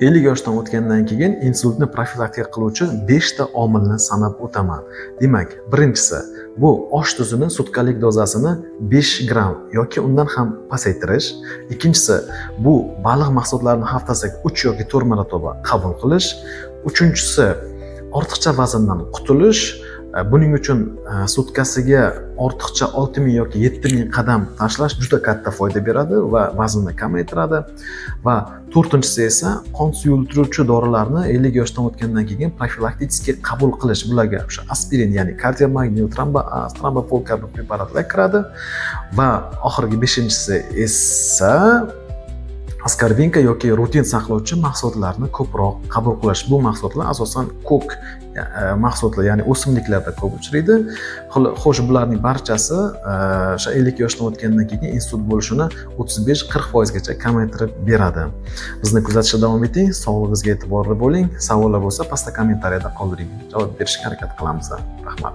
50 yoshdan o'tgandan keyin insultni profilaktika qiluvchi 5 ta omilni sanab o'taman. Demak, birinchisi bu osh tuzini sutkalik dozasini 5 gram yoki undan ham pasaytirish. Ikkinchisi bu baliq mahsulotlarini haftasiga 3 yoki 4 marotaba qabul qilish. Uchinchisi ortiqcha vazndan qutulish. Buning uchun sutkasiga ortiqcha 6000 yoki 7000 qadam tashlash juda katta foyda beradi va vaznni kamaytiradi. Va to'rtinchisi esa qon suyultiruvchi dorilarni 50 yoshdan o'tgandan keyin profilaktik qabul qilish. Bularga o'sha aspirin, ya'ni kardiomagnil, trombofol kabi preparatlar kiradi. Va oxirgi 5-inchisi esa askorbenka yoki rutin saqlovchi mahsulotlarni ko'proq qabul qilish. Bu mahsulotlar asosan ko'k mahsulotlar, ya'ni o'simliklarda ko'p uchraydi. Xo'sh, bularning barchasi o'sha 50 yoshdan o'tgandan keyin insult bo'lishini 35-40% gacha kamaytirib beradi. Bizni kuzatishda davom eting. Sog'lig'ingizga e'tiborli bo'ling. Savollar bo'lsa pastda kommentariyada qoldiring. Javob berishga harakat qilamiz. Rahmat.